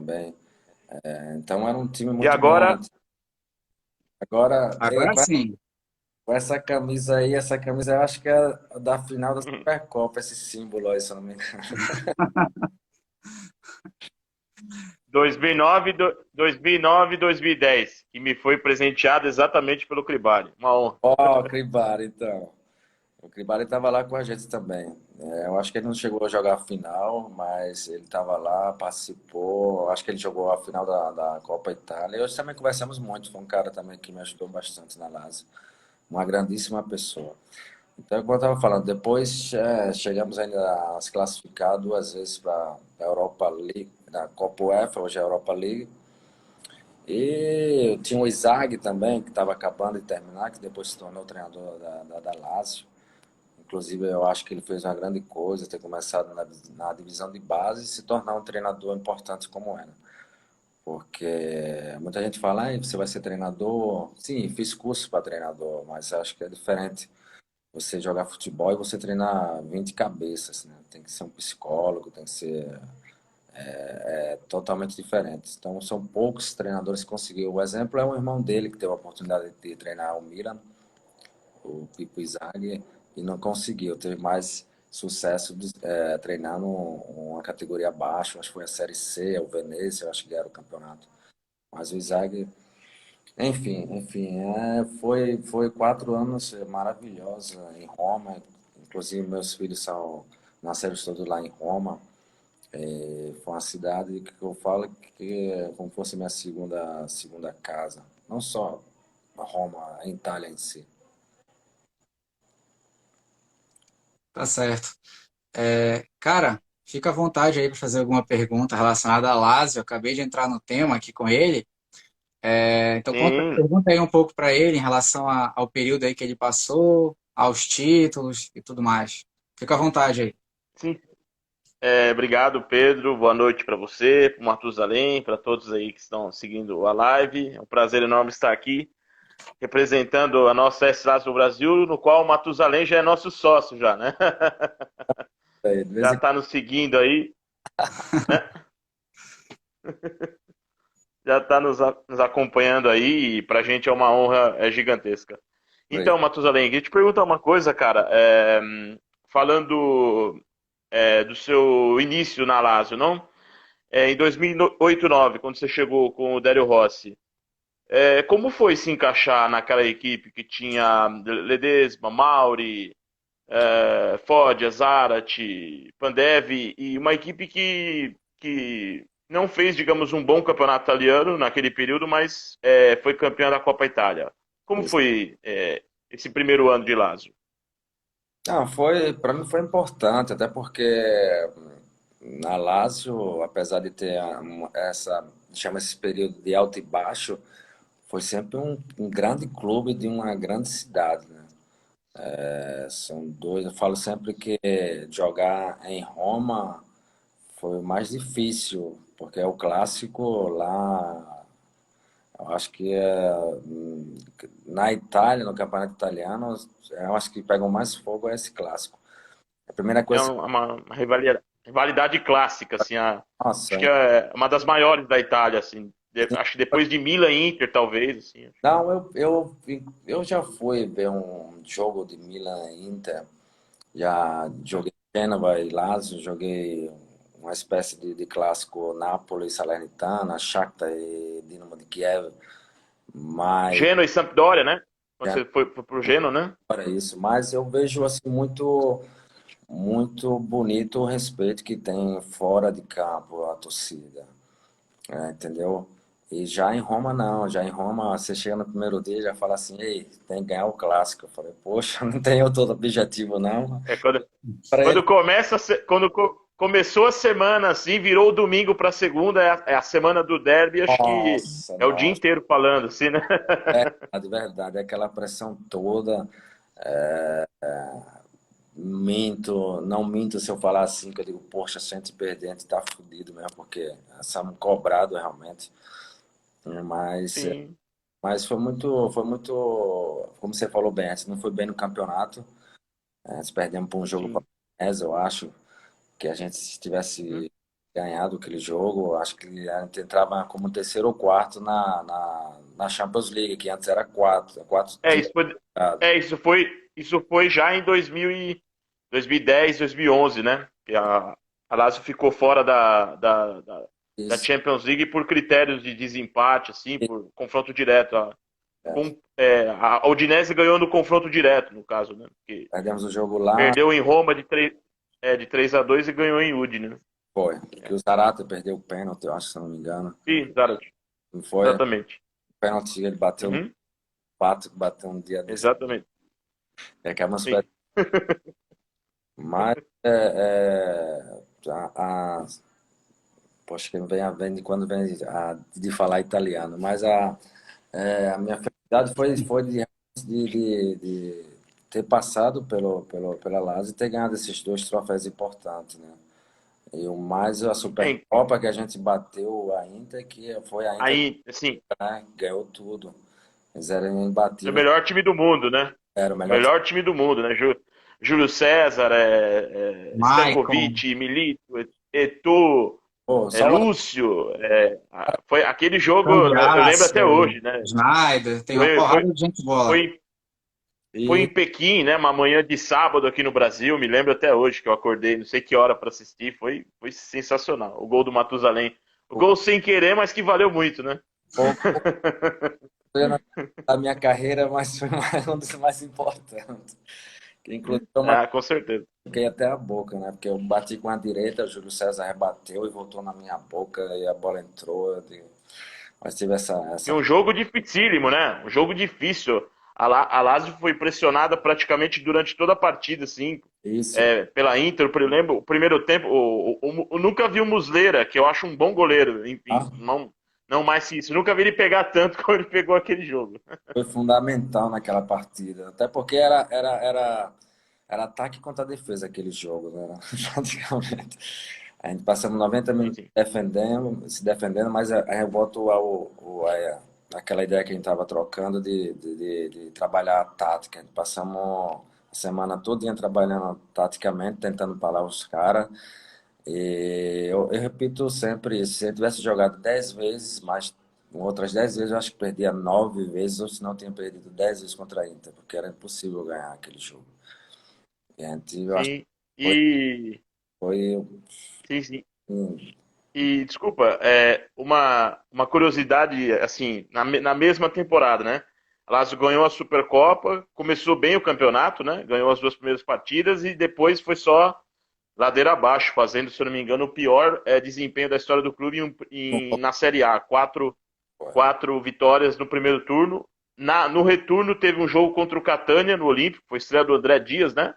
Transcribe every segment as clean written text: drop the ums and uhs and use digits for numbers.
também. Então era um time E muito bom. agora, Agora, Agora sim. com essa camisa aí, essa camisa eu acho que é da final da Supercopa, esse símbolo aí, se eu não me engano. 2009, 2009 e 2010, que me foi presenteado exatamente pelo Cribari. Uma honra. Ó, o Cribari, então. O Cribari estava lá com a gente também. Eu acho que ele não chegou a jogar a final, mas ele estava lá, participou. Acho que ele jogou a final da Copa Itália. E hoje também conversamos muito. Foi um cara também que me ajudou bastante na Lazio. Uma grandíssima pessoa. Então, como eu estava falando, depois chegamos ainda a se classificar duas vezes para a Europa League, na Copa UEFA, hoje é a Europa League. E tinha o Izag também, que estava acabando de terminar, que depois se tornou treinador da Lazio. Inclusive, eu acho que ele fez uma grande coisa, ter começado na divisão de base e se tornar um treinador importante como era. Porque muita gente fala, ah, você vai ser treinador. Sim, fiz curso para treinador, mas acho que é diferente você jogar futebol e você treinar 20 cabeças, né? Tem que ser um psicólogo, tem que ser totalmente diferente. Então, são poucos treinadores que conseguiram. O exemplo é o irmão dele, que teve a oportunidade de treinar o Milan, o Pipo Inzaghi, e não conseguiu. Teve mais sucesso treinando uma categoria abaixo, acho que foi a Série C, o Venezia, acho que ganharam o campeonato. Mas o Inzaghi, enfim, foi 4 anos maravilhosos em Roma. Inclusive, meus filhos nasceram todos lá em Roma. Foi uma cidade que eu falo que é como fosse minha segunda casa. Não só Roma, a Itália em si. Tá certo. Cara, fica à vontade aí para fazer alguma pergunta relacionada a Lazio. Eu acabei de entrar no tema aqui com ele. Então, Sim, pergunta aí um pouco para ele em relação ao período aí que ele passou, aos títulos e tudo mais. Fica à vontade aí. sim. Obrigado, Pedro. Boa noite para você, para o Matusalém, para todos aí que estão seguindo a live. É um prazer enorme estar aqui, representando a nossa S-Lazo do Brasil, no qual o Matusalém já é nosso sócio já, né? De Já vez em está nos seguindo aí, né? Já está nos acompanhando aí, e para a gente é uma honra gigantesca. quando. Então, Matusalém, queria te perguntar uma coisa, cara. Falando do seu início na Lazio, não? Em 2008, 2009, quando você chegou com o Dario Rossi, como foi se encaixar naquela equipe que tinha Ledesma, Mauri, Foggia, Zarate, Pandev, e uma equipe que não fez, digamos, um bom campeonato italiano naquele período, mas foi campeã da Copa Itália. Como Isso. foi esse primeiro ano de Lazio? Não, para mim foi importante, até porque na Lazio, apesar de ter chama esse período de alto e baixo, foi sempre um grande clube de uma grande cidade, né? São dois, eu falo sempre que jogar em Roma foi o mais difícil, porque é o clássico lá. Eu acho que na Itália, no campeonato italiano, eu acho que pegam mais fogo é esse clássico. A primeira É coisa, uma rivalidade clássica, assim, acho que nossa, é uma das maiores da Itália, assim. Acho que depois de Milan e Inter, talvez, assim. não, eu já fui ver um jogo de Milan e Inter, já joguei Genova e Lazio, joguei uma espécie de clássico Napoli, Salernitana, Shakhtar e Dinamo de Kiev, mas Genoa e Sampdoria, né? Quando já você foi pro Genoa, né? para isso, mas eu vejo assim muito bonito o respeito que tem fora de campo a torcida, entendeu? E já em Roma não, já em Roma você chega no primeiro dia e já fala assim, ei, tem que ganhar o clássico. Eu falei, poxa, não tem outro objetivo não. É quando, Para ele, quando começa, começou a semana, assim, virou o domingo para segunda, é a semana do derby, acho que nossa, é o dia nossa, inteiro falando, assim, né? de verdade, é aquela pressão toda. Não minto se eu falar assim, que eu digo, poxa, se a gente perder, a gente tá fudido mesmo, porque somos cobrados realmente. Né? Sim. Mas foi muito, como você falou bem, antes não foi bem no campeonato, antes perdemos por um jogo para Sim. o eu acho, que a gente se Uhum. tivesse ganhado aquele jogo. Acho que a gente entrava como terceiro ou quarto na Champions League, que antes era quatro É, times. isso foi, isso foi já em 2010, 2011, né? Que a Lazio ficou fora da Isso. Champions League por critérios de desempate, assim, por confronto direto. A Udinese ganhou no confronto direto, no caso, né? Porque Perdemos o jogo lá, perdeu em Roma de 3-2 e ganhou em Udine, né? foi. Que o Zarate perdeu o pênalti, eu acho, se não me engano. Sim, Zarat, Não foi? O exatamente. pênalti ele bateu no Uhum, pato, que bateu um dia desse. exatamente. É que é umas Sim. Mas poxa, que vem de quando vem de falar italiano. Mas a minha felicidade foi de ter passado pela Lazio e ter ganhado esses dois troféus importantes, né? E o mais a É, Supercopa que a gente bateu a Inter, que foi a Inter, aí, assim, né, ganhou tudo. Eles eram o imbatíveis, melhor time do mundo, né? era o O melhor time. melhor time do mundo, né? Júlio César, Maicon, Stankovic, Milito, Eto'o, Pô, só lá, Lúcio. Foi aquele jogo, eu lembro até Cambiasso, hoje, né? Schneider, tem uma Foi, foi, porrada de gente boa lá. foi, foi e em Pequim, né? Uma manhã de sábado aqui no Brasil, me lembro até hoje que eu acordei, não sei que hora para assistir, foi sensacional. O gol do Matusalém. O o gol sem querer, mas que valeu muito, né? pouco da minha carreira, mas foi um dos mais importantes. Que inclusive eu Ah, com certeza. machuquei até a boca, né? Porque eu bati com a direita, o Júlio César rebateu e voltou na minha boca e a bola entrou. Mas tive E essa. um jogo dificílimo, né? Um jogo difícil. A Lazio foi pressionada praticamente durante toda a partida, assim, Isso. pela Inter. Eu lembro, o primeiro tempo, eu nunca vi o Muslera, que eu acho um bom goleiro, enfim, Ah, não mais que isso. Eu nunca vi ele pegar tanto como ele pegou aquele jogo. foi fundamental naquela partida. Até porque era ataque contra defesa aquele jogo, né? Praticamente. A gente passamos 90 Sim, minutos sim. se defendendo, mas aí eu volto àquela ideia que a gente estava trocando de trabalhar a tática. A gente passamos a semana toda trabalhando taticamente, tentando parar os caras. E eu repito sempre isso. Se eu tivesse jogado 10 vezes, mas outras 10 vezes eu acho que perdia 9 vezes, ou se não tinha perdido 10 vezes contra a Inter, porque era impossível ganhar aquele jogo. E a gente, eu acho que Sim. E. foi, Sim, sim. um, E desculpa, uma curiosidade, assim, na mesma temporada, né? A Lazio ganhou a Supercopa, começou bem o campeonato, né? Ganhou as duas primeiras partidas e depois foi só ladeira abaixo, fazendo, se eu não me engano, o pior desempenho da história do clube na Série A. Quatro vitórias no primeiro turno. No retorno teve um jogo contra o Catania, no Olímpico, foi estreia do André Dias, né?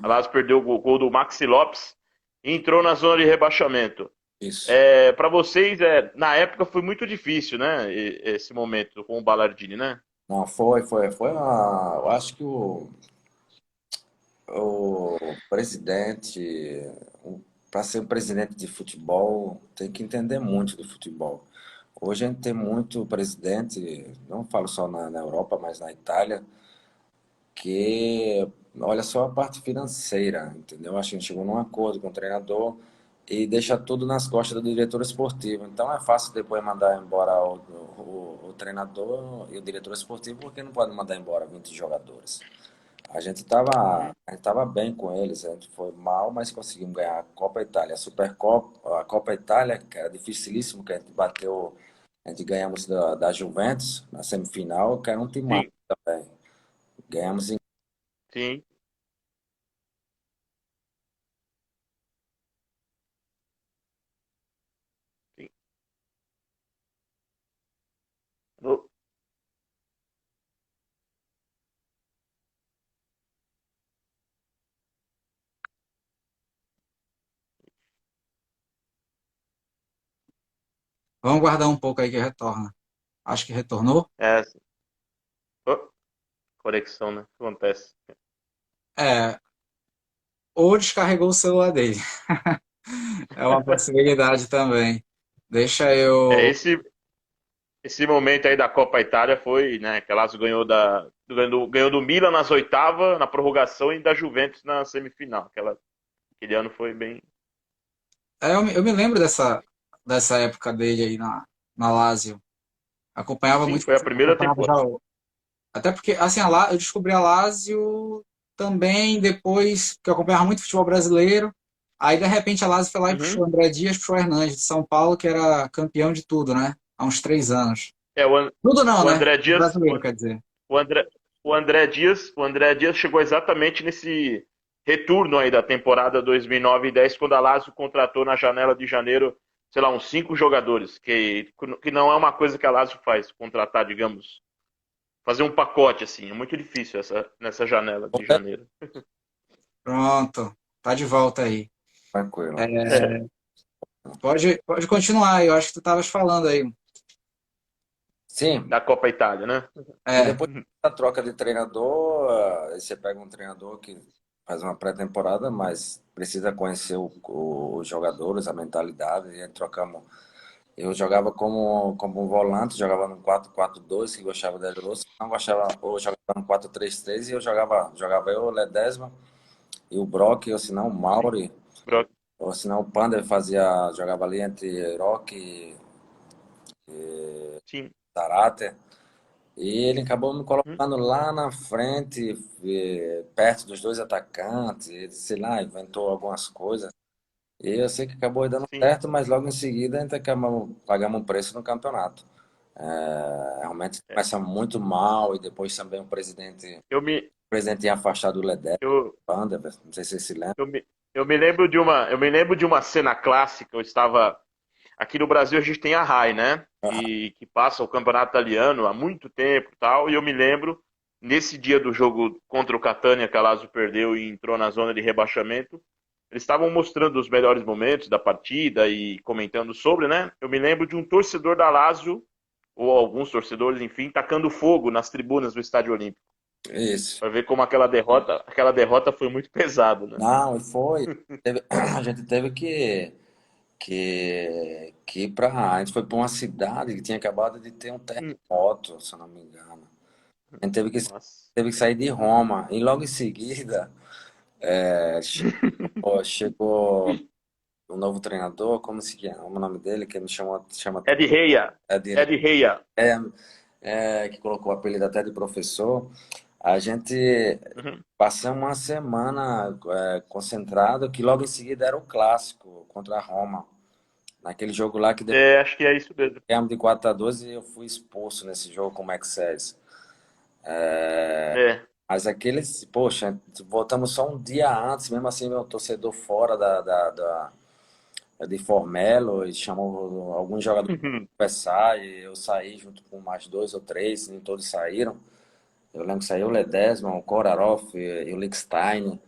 A um, Lazio perdeu o gol do Maxi Lopes e entrou na zona de rebaixamento. isso. Para vocês, na época foi muito difícil, né? Esse momento com o Ballardini, né? Não, eu acho que o presidente, para ser um presidente de futebol, tem que entender muito de futebol. Hoje a gente tem muito presidente, não falo só na Europa, mas na Itália, que olha só a parte financeira, entendeu? Acho que a gente chegou num acordo com o treinador e deixa tudo nas costas do diretor esportivo. Então é fácil depois mandar embora o treinador e o diretor esportivo, porque não pode mandar embora 20 jogadores. A gente tava bem com eles, a gente foi mal, mas conseguimos ganhar a Copa Itália, a Supercopa, a Copa Itália, que era dificilíssimo, que a gente bateu, a gente ganhamos da Juventus na semifinal, que era um time Sim, também. Ganhamos em. sim. Sim. No- Vamos guardar um pouco aí que retorna. Acho que retornou. É, oh, conexão, né? O que acontece? É, ou descarregou o celular dele. É uma possibilidade também. Deixa É, eu. esse momento aí da Copa Itália foi, né? Que a Lazio ganhou do Milan nas oitavas, na prorrogação, e da Juventus na semifinal. Aquele ano foi bem. Eu me lembro dessa época dele aí na Lazio. Acompanhava Sim, muito foi a futebol, primeira acompanhava já temporada. até porque, assim, eu descobri a Lazio também depois que eu acompanhava muito futebol brasileiro. Aí, de repente, a Lazio foi lá e puxou Uhum. o André Dias, puxou o Hernandes de São Paulo, que era campeão de tudo, né? Há uns 3 anos. É, Tudo não, o né? André O Dias, brasileiro, quer dizer. o André, o André Dias chegou exatamente nesse retorno aí da temporada 2009 e 10, quando a Lazio contratou na janela de janeiro, sei lá, uns 5 jogadores, que não é uma coisa que a Lazio faz, contratar, digamos, fazer um pacote assim, é muito difícil nessa janela de janeiro. Pronto, tá de volta aí. Tranquilo. Pode continuar, eu acho que tu estavas falando aí. Sim, Da Copa Itália, né? e É, depois da troca de treinador, aí você pega um treinador que faz uma pré-temporada, mas precisa conhecer os jogadores, a mentalidade, e aí trocamos. Eu jogava como um volante, jogava no 4-4-2, que gostava da Lúcia, não gostava, ou jogava no 4-3-3 e jogava eu, o Ledesma e o Brock, ou senão o Sim. Mauri, ou senão o Pander jogava ali entre Rock e Sim. Zarate. E ele acabou me Uhum. colocando lá na frente, perto dos dois atacantes, ele, sei lá, inventou algumas coisas. E eu sei que acabou dando Sim. certo, mas logo em seguida a gente acabamos, pagamos um preço no campeonato. Realmente É. começa muito mal e depois também Eu me, o presidente tinha afastado o Ledé, eu, não sei se você se lembra. eu me lembro de uma cena clássica. Eu estava aqui no Brasil, a gente tem a RAI, né? Que passa o campeonato italiano há muito tempo, e tal. E eu me lembro nesse dia do jogo contra o Catania, que a Lazio perdeu e entrou na zona de rebaixamento. Eles estavam mostrando os melhores momentos da partida e comentando sobre, né? Eu me lembro de um torcedor da Lazio, ou alguns torcedores, enfim, tacando fogo nas tribunas do Estádio Olímpico. Isso. Para ver como aquela derrota foi muito pesada, né? Não, e foi. A gente teve que ir pra. A gente foi para uma cidade que tinha acabado de ter um Hum. terremoto, se eu não me engano. A gente Nossa. teve que sair de Roma. E logo em seguida, chegou um novo treinador, como se chama o nome dele, que me chama É de Reia. é, É de, de Reia. é, que colocou o apelido até de professor. A gente Uhum. passou uma semana concentrado, que logo em seguida era o clássico contra a Roma. Naquele jogo lá que depois É, acho que é isso mesmo. ganhamos de 4-2 e eu fui expulso nesse jogo com o Mexés. É. Mas aqueles, poxa, voltamos só um dia antes, mesmo assim, meu torcedor fora de Formelo, e chamou alguns jogadores Uhum. para conversar, e eu saí junto com mais dois ou três, nem todos saíram. Eu lembro que saiu o Ledesma, o Kolarov e o Lickstein,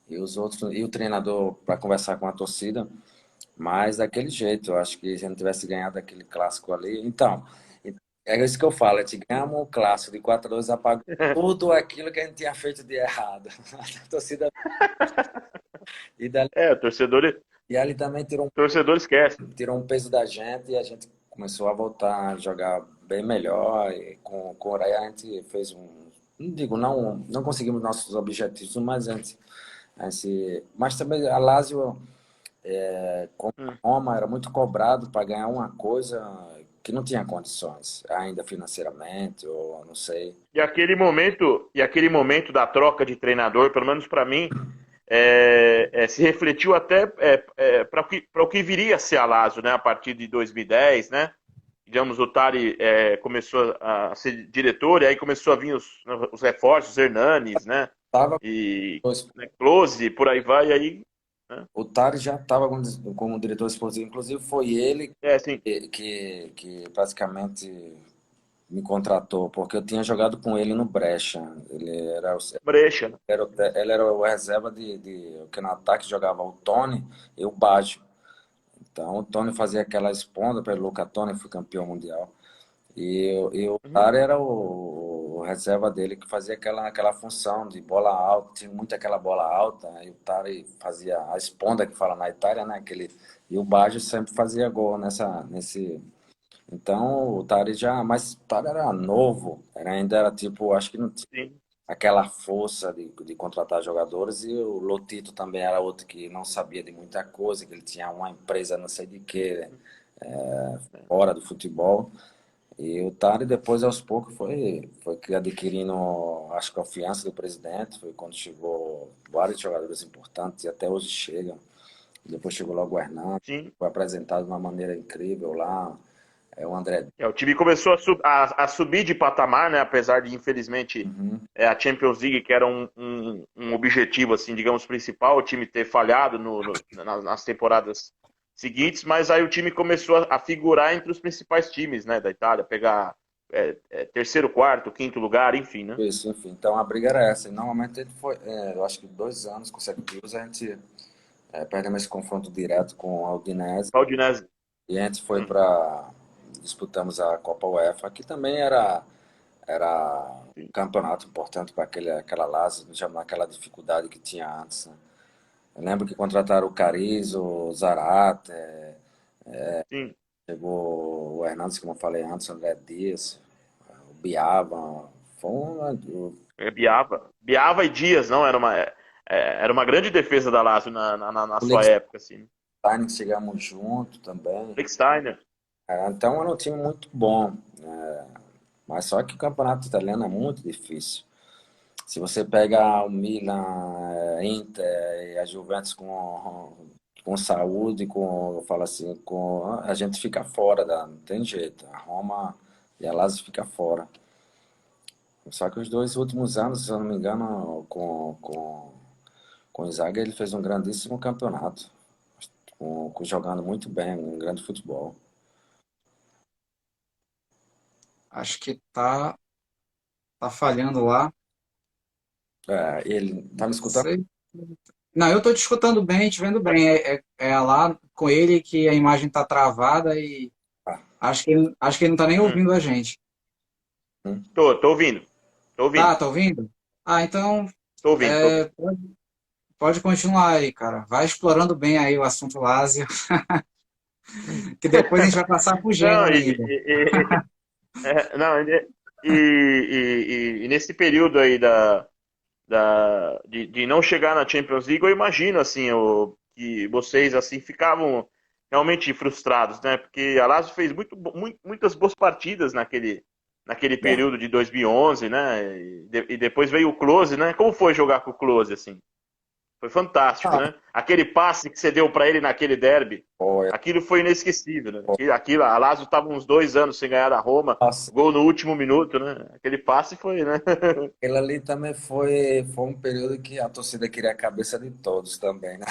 e os outros, e o treinador para conversar com a torcida. Mas daquele jeito, eu acho que se não tivesse ganhado aquele clássico ali. Então, é isso que eu falo, a gente ganhamos o clássico de 4-2, apagou tudo aquilo que a gente tinha feito de errado. A torcida. E, dali, É, o torcedor, e ali também torcedor esquece. tirou um peso da gente e a gente começou a voltar a jogar bem melhor. E com o Coreia a gente fez um. Não digo, não conseguimos nossos objetivos, mas mas também a Lazio, como Hum. a Roma, era muito cobrado para ganhar uma coisa que não tinha condições, ainda financeiramente, ou não sei. E aquele momento da troca de treinador, pelo menos para mim, se refletiu até para o que viria a ser a Lazio, né? A partir de 2010, né? Digamos, o Tari começou a ser diretor e aí começou a vir os reforços, Hernanes, né? Tava, E né, Close, por aí vai, e aí, né? o Tari já estava como diretor esportivo, inclusive foi ele É, assim, que praticamente me contratou, porque eu tinha jogado com ele no Brecha. brecha, né? Ele era o reserva que no ataque jogava o Tony e o Baggio. Então o Tony fazia aquela esponda pelo Luca Toni, foi campeão mundial. E o Uhum. Tari era o reserva dele que fazia aquela função de bola alta, tinha muito aquela bola alta, e o Tari fazia a esponda que fala na Itália, né? E o Baggio sempre fazia gol nesse. Então o Tari já. Mas o Tari era novo, ainda era tipo, acho que não tinha Sim. aquela força de contratar jogadores, e o Lotito também era outro que não sabia de muita coisa, que ele tinha uma empresa não sei de quê, fora do futebol. E o Tari depois, aos poucos, foi adquirindo as confianças do presidente, foi quando chegou vários jogadores importantes, e até hoje chegam. Depois chegou logo o Hernando, Sim. foi apresentado de uma maneira incrível lá, o André. O time começou a subir de patamar, né? Apesar de, infelizmente, Uhum. a Champions League, que era um objetivo, assim, digamos, principal, o time ter falhado nas temporadas seguintes, mas aí o time começou a figurar entre os principais times, né, da Itália, pegar terceiro, quarto, quinto lugar, enfim, né? Isso, enfim. Então a briga era essa. E normalmente ele foi, eu acho que 2 anos consecutivos a gente perdemos esse confronto direto com a Udinese. O Udinese. E a gente foi para disputamos a Copa UEFA, que também era um campeonato importante para aquela Lazio, já naquela dificuldade que tinha antes, né? Eu lembro que contrataram o Carrizo, o Zarate, Sim. chegou o Hernandes, como eu falei antes, o André Dias, o Biava. Foi Biava e Dias, não? Era uma grande defesa da Lazio na o sua época, assim. Liechtenstein, chegamos junto também. Liechtenstein. Então era um time muito bom, né? Mas só que o campeonato italiano é muito difícil. Se você pega o Milan, Inter e a Juventus com saúde, eu falo assim, a gente fica fora, não tem jeito. A Roma e a Lazio fica fora. Só que os 2 últimos anos, se eu não me engano, com o Inzaghi, ele fez um grandíssimo campeonato, jogando muito bem, um grande futebol. Acho que tá falhando lá. Ele tá me Não escutando? sei. Não, eu tô te escutando bem, te vendo bem. É lá com ele que a imagem tá travada e Ah, acho que ele não tá nem Hum. ouvindo a gente. Tô ouvindo. Tô ouvindo. Tá ouvindo? Ah, então Tô ouvindo, tô ouvindo. pode continuar aí, cara. Vai explorando bem aí o assunto Lásia, que depois a gente vai passar pro Não, Genoa ainda. não, e nesse período aí de não chegar na Champions League, eu imagino assim, que vocês assim ficavam realmente frustrados, né? Porque a Lazio fez muitas boas partidas naquele é. período de 2011, né? E depois veio o Klose, né? Como foi jogar com o Klose assim? Foi fantástico, Ah, né? Aquele passe que você deu para ele naquele derby, foi, aquilo foi inesquecível, né? foi. A Lazio estava uns 2 anos sem ganhar da Roma, Nossa, gol no último minuto, né? Aquele passe foi, né? aquele ali também foi um período que a torcida queria a cabeça de todos também, né?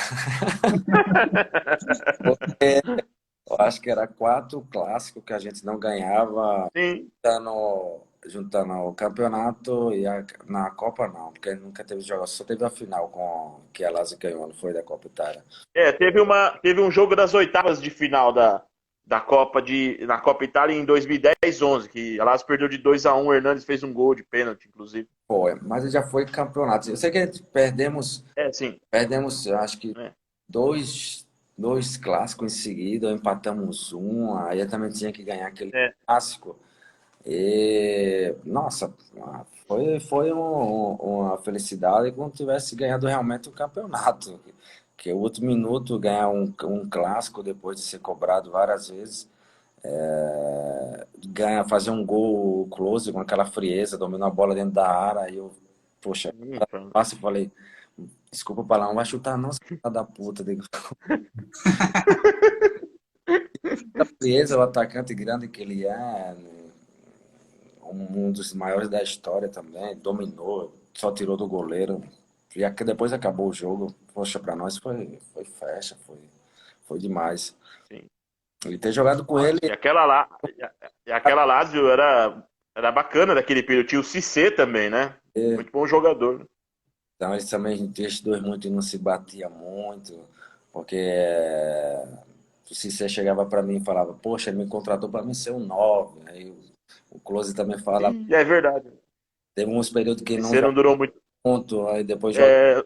Eu acho que era 4 clássicos que a gente não ganhava, Sim. juntando o campeonato e na Copa não, porque nunca teve jogo, só teve a final que a Lazio ganhou, não foi da Copa Itália. Teve um jogo das oitavas de final na Copa Itália em 2010-11, que a Lazio perdeu de 2-1, o Hernandes fez um gol de pênalti, inclusive. Foi, mas já foi campeonato. Eu sei que a gente Sim. eu acho que É. dois clássicos em seguida, empatamos um, aí eu também tinha que ganhar aquele É. clássico. E, nossa, foi uma felicidade como tivesse ganhado realmente o campeonato. Que o último minuto ganhar um clássico depois de ser cobrado várias vezes, fazer um gol close com aquela frieza, dominar a bola dentro da área, aí eu, poxa, Então. fácil, falei, desculpa o palavrão, não vai chutar não, seu filho da puta. Digo, a frieza, o atacante grande que ele é, né? Um dos maiores da história também, dominou, só tirou do goleiro. E depois acabou o jogo. Poxa, pra nós foi festa, foi demais. Sim. E ter jogado com ele, E aquela Lazio era bacana daquele período. Tinha o Cissé também, né? Muito bom jogador. então eles também, esses dois muito não se batia muito, porque se você chegava pra mim e falava, poxa, ele me contratou pra mim ser um 9. Aí o Close também fala, E é verdade. teve uns períodos que não Cissé joga não durou muito. ponto, aí depois joga, É,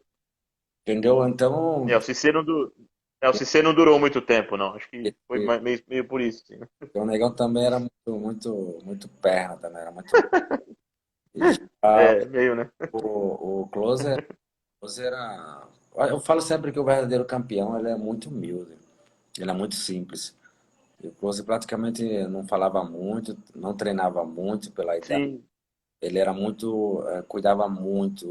entendeu? Então, o Cissé o Cissé não durou muito tempo, não. Acho que foi meio por isso. Sim. o Negão também era muito, muito, muito perna também, era muito. Ah, É, meio, né? o Klose era. Eu falo sempre que o verdadeiro campeão ele é muito humilde, ele é muito simples. E o Klose praticamente não falava muito, não treinava muito pela idade. Sim. Ele era muito, cuidava muito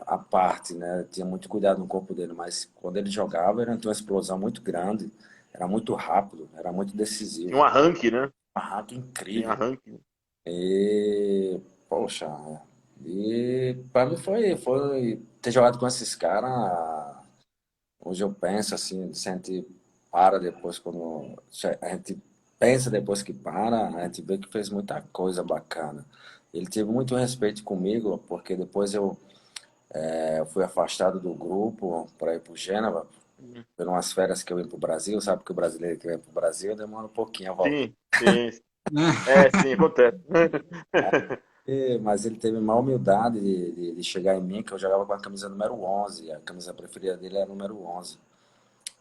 a parte, né? Tinha muito cuidado no corpo dele, mas quando ele jogava, ele tinha uma explosão muito grande, era muito rápido, era muito Tinha um decisivo, arranque, né? um arranque Tinha incrível. arranque. E, poxa, e para mim foi ter jogado com esses caras. Hoje eu penso assim, se a gente para depois, quando a gente pensa depois que para, a gente vê que fez muita coisa bacana. Ele teve muito respeito comigo, porque depois eu fui afastado do grupo para ir para o Gênova, Uhum. por umas férias que eu ia para o Brasil, sabe que o brasileiro que vem para o Brasil demora um pouquinho a voltar. Sim, sim. É, sim, acontece. Mas ele teve uma humildade de chegar em mim, que eu jogava com a camisa número 11, a camisa preferida dele era número 11.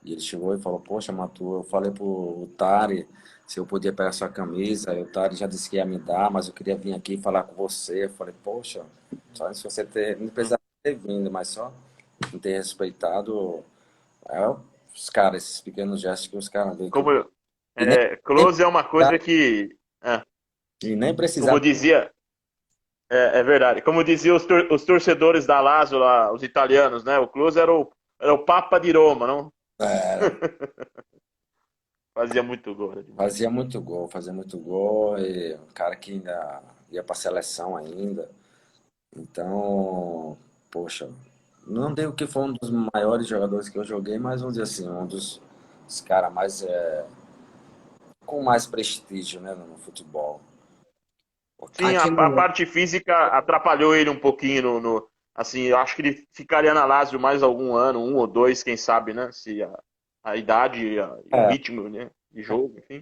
E ele chegou e falou, poxa, Matu, eu falei pro Tari se eu podia pegar sua camisa, e o Tari já disse que ia me dar, mas eu queria vir aqui falar com você. Eu falei, poxa, só se você ter, não precisava ter vindo, mas só em ter respeitado os caras, esses pequenos gestos que os caras veem que Como e nem, nem, close é uma coisa que, e nem como precisava. dizia, é verdade. Como diziam os torcedores da Lazio lá, os italianos, né? O close era o Papa de Roma, não? Era, Fazia muito gol, era demais. fazia muito gol, e um cara que ainda ia para a seleção ainda. Então, poxa, não digo que foi um dos maiores jogadores que eu joguei, mas vamos dizer assim, um dos caras mais com mais prestígio, né, no futebol. Porque Sim, Aqui a no, parte física atrapalhou ele um pouquinho assim, eu acho que ele ficaria na Lazio mais algum ano, um ou dois, quem sabe, né? Se a idade e o é, ritmo, né, de jogo, enfim.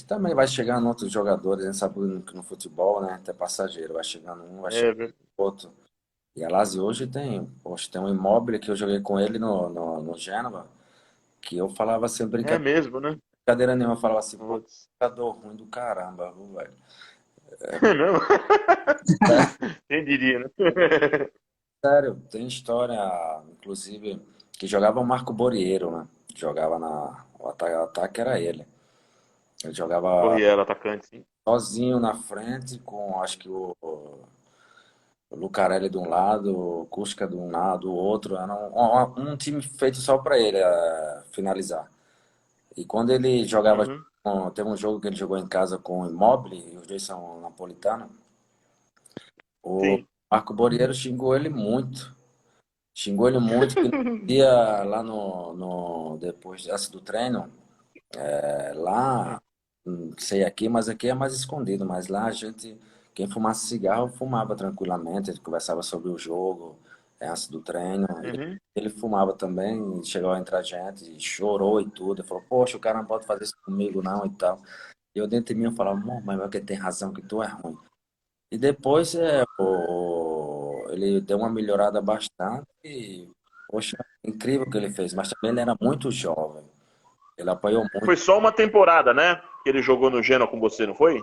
também vai chegando outros jogadores, a gente sabe que no futebol, né, até passageiro, vai chegando um, vai chegando É, ver- outro. E a Lazio hoje poxa, tem um Immobile que eu joguei com ele no Gênova, que eu falava assim, é mesmo, né? brincadeira nenhuma, eu falava assim, pô, Putz. jogador ruim do caramba, viu, velho. É mesmo? Quem diria, né? Sério, tem história, inclusive, que jogava o Marco Borriero, né? Jogava o ataque era ele. Ele jogava Borriello, atacante, sim. sozinho na frente, com acho que o Lucarelli de um lado, o Cusca de um lado, o outro. Era um time feito só para ele finalizar. E quando ele jogava, Uhum, teve um jogo que ele jogou em casa com o Immobile, e os dois são napolitanos, o sim. Marco Borriero xingou ele muito. Xingou ele muito que no dia lá depois antes do treino, lá, não sei aqui, mas aqui é mais escondido, mas lá a gente, quem fumasse cigarro, fumava tranquilamente, ele conversava sobre o jogo, antes do treino, e Uhum. ele fumava também, chegou a entrar gente, e chorou e tudo, ele falou, poxa, o cara não pode fazer isso comigo não e tal. E eu dentro de mim eu falava, mas que tem razão, que tu é ruim. E depois ele deu uma melhorada bastante e, poxa, incrível o que ele fez, mas também ele era muito jovem. Ele apanhou muito. Foi só uma temporada, né? Que ele jogou no Genoa com você, não foi?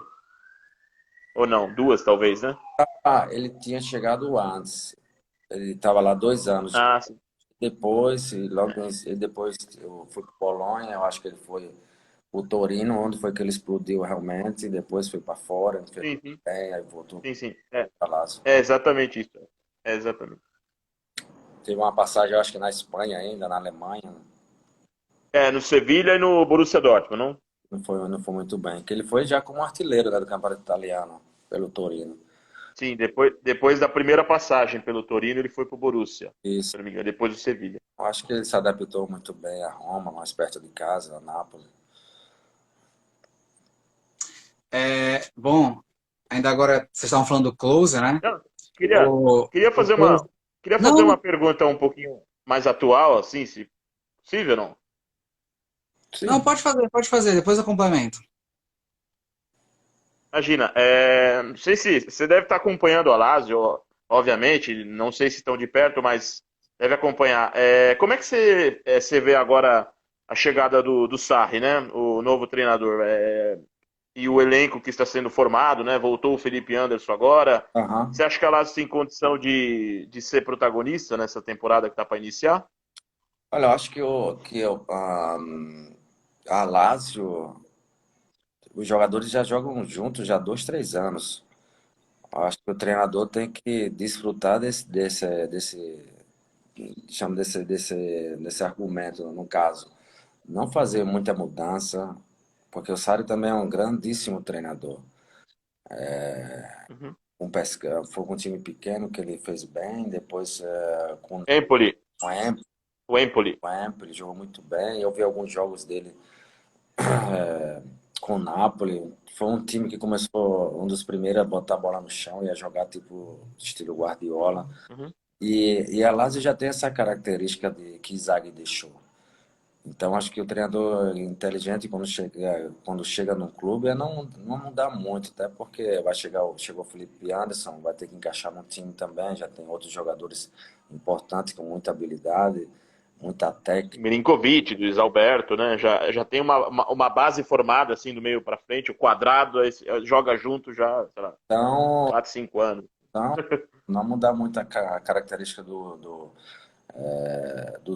Ou não? Duas, talvez, né? Ah, ele tinha chegado antes. Ele estava lá 2 anos. Ah, sim. Depois, depois eu fui para Polônia, eu acho que ele foi o Torino, onde foi que ele explodiu realmente, e depois foi para fora, não fez Sim, sim. bem, aí voltou Sim, sim. para lá. É exatamente isso. É exatamente. Teve uma passagem, eu acho que na Espanha ainda, na Alemanha, É, no Sevilha e no Borussia Dortmund, não? não foi muito bem. Que ele foi já como artilheiro, né, do campeonato italiano, pelo Torino. Sim, depois da primeira passagem pelo Torino, ele foi pro Borussia, Isso. se não me engano, depois do Sevilha. Eu acho que ele se adaptou muito bem a Roma, mais perto de casa, a Nápoles. bom, ainda agora vocês estavam falando do Close, né? Não, queria, O, queria o fazer Close. uma Não, pergunta um pouquinho mais atual, assim, se possível, não? não, Sim, pode fazer, depois eu complemento. Imagina, não sei se você deve estar acompanhando a Lazio, obviamente, não sei se estão de perto, mas deve acompanhar. Como é que você vê agora a chegada do Sarri, né? O novo treinador. e o elenco que está sendo formado, né? Voltou o Felipe Anderson agora. Aham. Você acha que a Lazio tem condição de ser protagonista nessa temporada que está para iniciar? Olha, eu acho a Lazio, os jogadores já jogam juntos já há 2, 3 anos. Eu acho que o treinador tem que desfrutar chama desse argumento, no caso. Não fazer muita mudança, porque o Sarri também é um grandíssimo treinador. Uhum. Foi com um time pequeno que ele fez bem, depois Empoli, com o Empoli, o Empoli. ele jogou muito bem. Eu vi alguns jogos dele com o Napoli. Foi um time que começou, um dos primeiros a botar a bola no chão e a jogar tipo estilo Guardiola. Uhum. E a Lazio já tem essa característica que Inzaghi deixou. Então acho que o treinador inteligente quando chega no clube é não mudar muito, até porque chegou o Felipe Anderson, vai ter que encaixar no time também, já tem outros jogadores importantes com muita habilidade, muita técnica. Milinkovic, do Luiz Alberto, né? Já tem uma base formada assim do meio para frente, o quadrado joga junto já, sei lá, Então, 4, 5 anos. então não mudar muito a característica do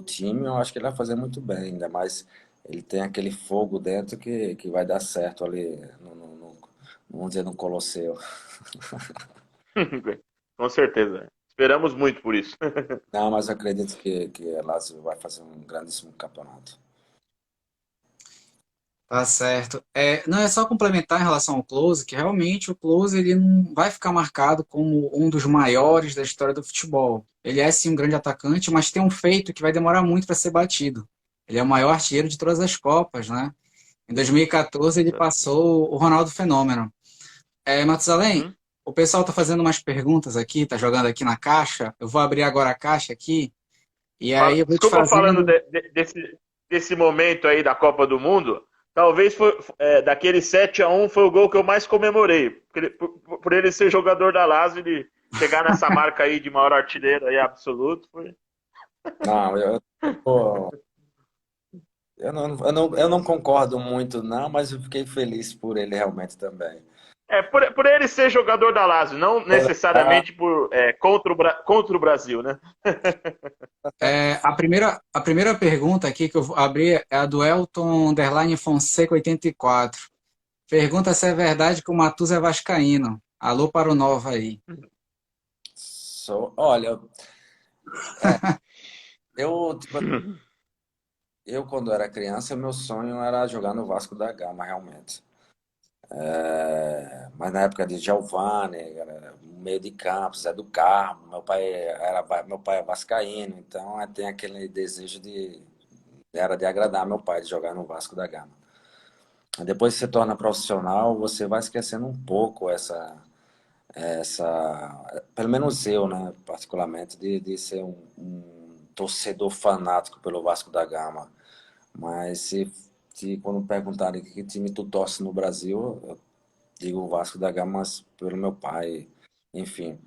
time, eu acho que ele vai fazer muito bem, ainda mais ele tem aquele fogo dentro que vai dar certo ali, vamos dizer, no Colosseu. Com certeza. Esperamos muito por isso. Não, mas eu acredito que a Lazio vai fazer um grandíssimo campeonato. Tá certo. Não, é só complementar em relação ao Klose, que realmente o Klose ele não vai ficar marcado como um dos maiores da história do futebol. Ele é sim um grande atacante, mas tem um feito que vai demorar muito para ser batido. Ele é o maior artilheiro de todas as Copas, né? Em 2014 ele passou o Ronaldo Fenômeno. Matusalém, Uhum. o pessoal tá fazendo umas perguntas aqui, tá jogando aqui na caixa. Eu vou abrir agora a caixa aqui e aí eu vou te Desculpa falando fazendo. desse momento aí da Copa do Mundo. Talvez daquele 7-1 foi o gol que eu mais comemorei. Por ele ser jogador da Lazio, ele chegar nessa marca aí de maior artilheiro aí absoluto. Não, pô, eu não concordo muito, não, mas eu fiquei feliz por ele realmente também. Por ele ser jogador da Lazio, não Ah, necessariamente contra o Brasil, né? A primeira pergunta aqui que eu vou abrir é a do Elton Underline Fonseca 84. Pergunta se é verdade que o Matheus é vascaíno. Alô para o Nova aí. olha, tipo, quando era criança, meu sonho era jogar no Vasco da Gama, realmente. Mas na época de Giovanni, era meio de campo, Zé do Carmo, meu pai é vascaíno, então tem aquele desejo era de agradar meu pai, de jogar no Vasco da Gama. Depois que você torna profissional, você vai esquecendo um pouco pelo menos eu, né, particularmente, de ser um torcedor fanático pelo Vasco da Gama. Mas se quando perguntarem que time tu torce no Brasil, eu digo o Vasco da Gama, mas pelo meu pai, enfim.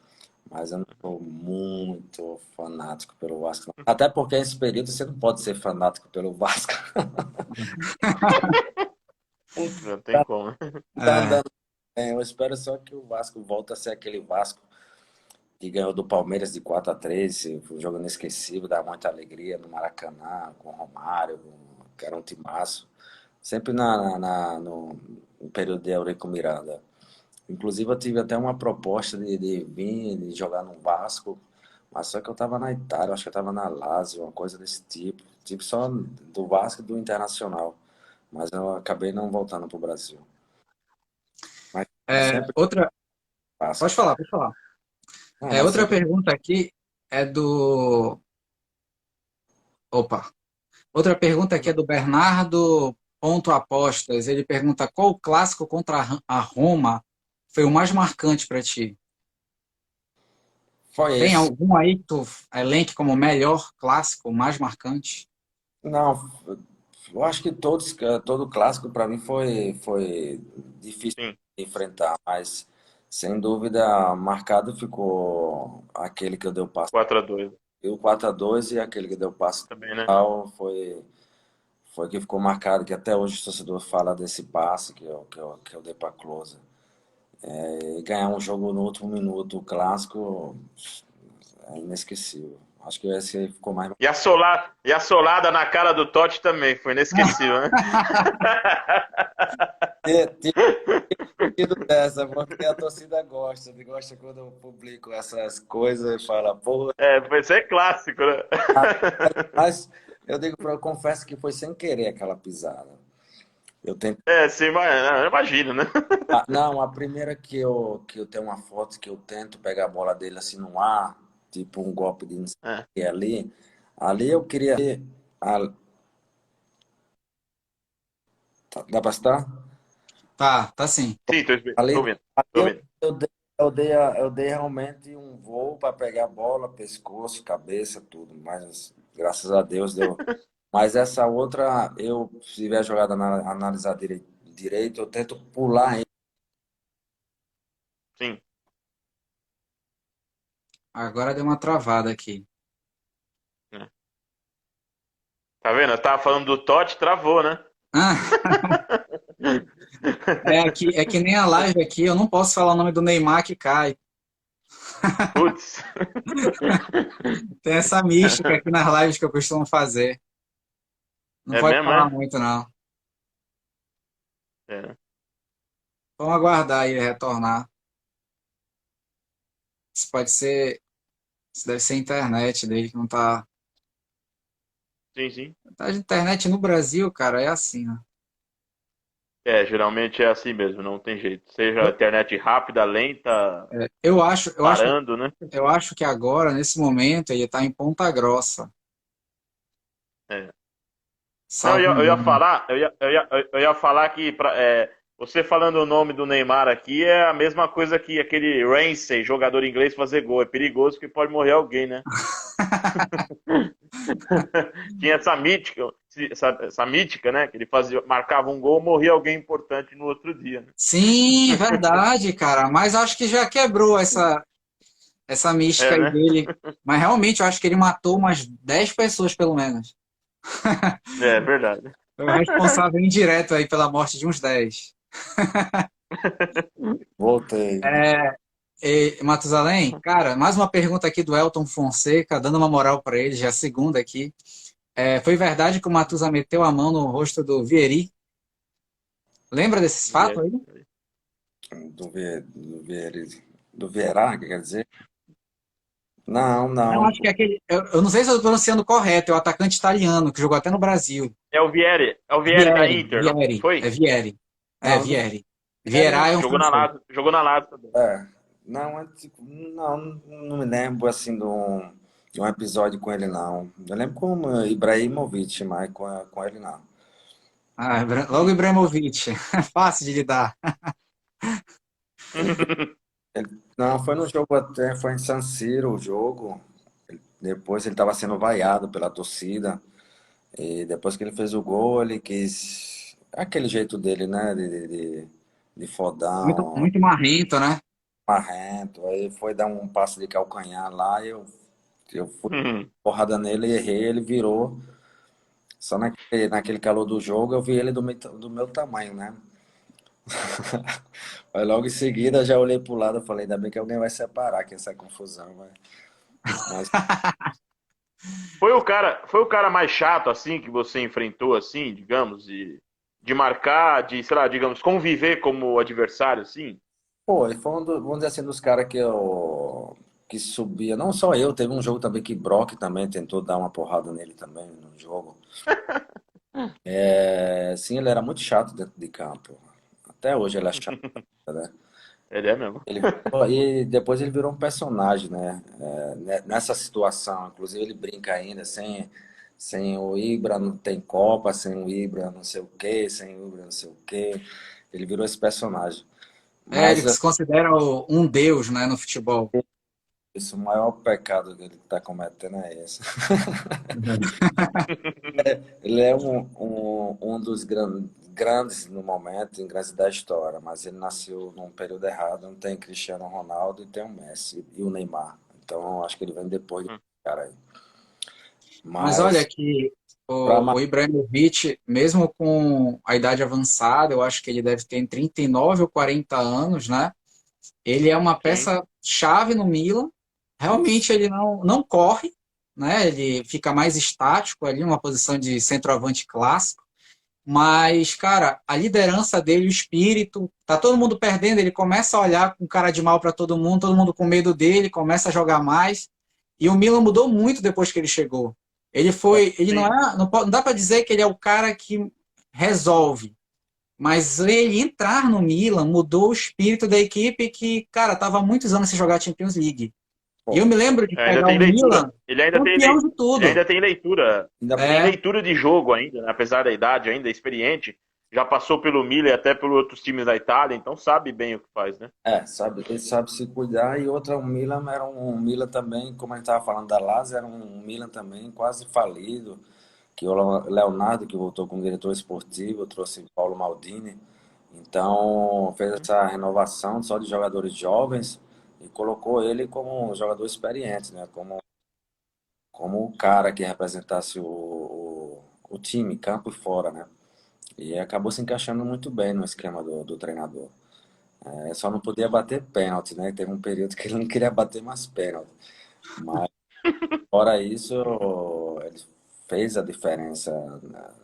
Mas eu não sou muito fanático pelo Vasco, não. Até porque nesse período você não pode ser fanático pelo Vasco. Não tem como. Tá É, andando bem. Eu espero só que o Vasco volte a ser aquele Vasco que ganhou do Palmeiras de 4-3, foi um jogo inesquecível, dá muita alegria no Maracanã, com o Romário, que era um timaço. Sempre no período de Eurico Miranda. Inclusive, eu tive até uma proposta de vir, de jogar no Vasco, mas só que eu estava na Itália, acho que eu estava na Lazio, uma coisa desse tipo. Tipo só do Vasco e do Internacional. Mas eu acabei não voltando para o Brasil. Mas sempre outra, Vasco. pode falar, pode falar. Não, mas Outra sempre. pergunta aqui é do. Opa! Outra pergunta aqui é do Bernardo Ponto Apostas. Ele pergunta qual o clássico contra a Roma foi o mais marcante para ti? Foi Tem esse. algum aí que tu elenque como o melhor clássico, o mais marcante? Não, eu acho que todo clássico para mim foi difícil Sim, de enfrentar, mas sem dúvida marcado ficou aquele que eu dei o passo. 4-2 E o 4-2 e aquele que deu o passo também, né? final foi que ficou marcado, que até hoje o torcedor fala desse passe que eu dei para Close. E ganhar um jogo no último minuto, o clássico, é inesquecível. Acho que esse aí ficou mais. E a solada na cara do Totti também, foi inesquecível, né? Tinha tido dessa, porque a torcida gosta quando eu publico essas coisas e fala, pô, Vai ser clássico, né? mas eu confesso que foi sem querer aquela pisada. Eu tento, Sim, eu imagino, né? não, a primeira que eu tenho uma foto que eu tento pegar a bola dele assim no ar, tipo um golpe de não sei É. o que ali eu queria ver, a- dá pra estar? Tá sim. Sim, Ali, tô ouvindo, ali tô ouvindo. eu dei realmente um voo para pegar a bola, pescoço, cabeça, tudo, mas graças a Deus deu. Mas essa outra, se tiver a jogada analisar direito, eu tento pular. Sim. Agora deu uma travada aqui. É. Tá vendo? Eu tava falando do Totti, travou, né? Ah, é que nem a live aqui, eu não posso falar o nome do Neymar que cai. Putz. Tem essa mística aqui nas lives que eu costumo fazer. Não É pode mesmo, falar é? muito, não. É. Vamos aguardar aí ele retornar. Isso pode ser. Isso deve ser a internet dele que não tá. Sim, sim. A internet no Brasil, cara, é assim, né? Geralmente é assim mesmo, não tem jeito. Seja a internet rápida, lenta, Eu acho, eu acho, parando, né? eu acho que agora, nesse momento, ele tá em Ponta Grossa, É. Não, salvo eu ia engano. falar, eu ia falar que você falando o nome do Neymar aqui é a mesma coisa que aquele Ramsey, jogador inglês, fazer gol. É perigoso porque pode morrer alguém, né? Tinha essa mítica, né? Que ele marcava um gol, morria alguém importante no outro dia, né? Sim, verdade, cara. Mas acho que já quebrou essa mística É, aí né? dele. Mas realmente eu acho que ele matou umas 10 pessoas, pelo menos. É verdade. Foi o responsável indireto aí pela morte de uns 10. Voltei. Matusalém, cara, mais uma pergunta aqui do Elton Fonseca, dando uma moral para ele, já a segunda aqui. Foi verdade que o Matusa meteu a mão no rosto do Vieri? Lembra desses fatos Vier. aí? Do Vieira, que quer dizer? Não, Não, não. acho que é aquele. Eu não sei se eu estou pronunciando correto, é o atacante italiano, que jogou até no Brasil. É o Vieri da Vieri, Inter, não? Vieri, é Foi? Vieri. É, Não, do Vieri. Vieri Vieira não. é um francês. Jogou na Lazio também. Não, não me lembro assim de um episódio com ele, não. Eu lembro com o Ibrahimovic, mas com ele não. Ah, logo Ibrahimovic. Fácil de lidar. Não, foi no jogo até, foi em San Siro o jogo. Depois ele estava sendo vaiado pela torcida. E depois que ele fez o gol, ele quis. Aquele jeito dele, né? De Muito, fodão, muito marrento, né? marrento. Aí foi dar um passe de calcanhar lá. Eu fui porrada nele, errei, ele virou. Só naquele calor do jogo eu vi ele do meu tamanho, né? Aí logo em seguida já olhei pro lado e falei, ainda bem que alguém vai separar que essa confusão, vai. Mas, Foi o cara mais chato, assim, que você enfrentou, assim, digamos, de marcar, sei lá, digamos, conviver como adversário, assim? pô, ele foi vamos dizer assim, dos caras que subia. Não só eu, teve um jogo também que Brock também tentou dar uma porrada nele também no jogo. Sim, ele era muito chato dentro de campo. Até hoje ele é chato, né? Ele é mesmo. E depois ele virou um personagem, né? Nessa situação, inclusive ele brinca ainda, sem o Ibra não tem Copa, sem o Ibra não sei o quê, sem o Ibra não sei o quê. Ele virou esse personagem. Mas Ele se considera um deus, né, no futebol. o maior pecado que ele está cometendo é esse. Ele é um dos grandes no momento, em grandes da história, mas ele nasceu num período errado. Não tem Cristiano Ronaldo e tem o Messi e o Neymar. Então acho que ele vem depois do cara aí. Mas olha Mas aqui, O Ibrahimovic, mesmo com a idade avançada, eu acho que ele deve ter entre 39 ou 40 anos, né? Ele é uma Sim. peça-chave no Milan. Realmente ele não corre, né? Ele fica mais estático ali, uma posição de centroavante clássico. Mas, cara, a liderança dele, o espírito, tá todo mundo perdendo, ele começa a olhar com cara de mal para todo mundo com medo dele, começa a jogar mais. E o Milan mudou muito depois que ele chegou. Ele não Sim. é, não dá para dizer que ele é o cara que resolve, mas ele entrar no Milan mudou o espírito da equipe que, cara, tava há muitos anos sem jogar Champions League. E eu Pô, me lembro de Ainda pegar o tem leitura. Milan campeão de Ele tudo. ainda tem leitura. ainda Tem É, leitura de jogo ainda, né? Apesar da idade ainda, experiente. Já passou pelo Milan e até pelos outros times da Itália, então sabe bem o que faz, né? sabe, ele sabe se cuidar. E outra, o Milan era um Milan também, como a gente estava falando da Lazio, era um Milan também quase falido, que o Leonardo, que voltou como diretor esportivo, trouxe o Paulo Maldini, então fez essa renovação só de jogadores jovens e colocou ele como um jogador experiente, né? Como o cara que representasse o time, campo e fora, né? E acabou se encaixando muito bem no esquema do treinador. Só não podia bater pênalti, né? Teve um período que ele não queria bater mais pênalti. Mas, fora isso, ele fez a diferença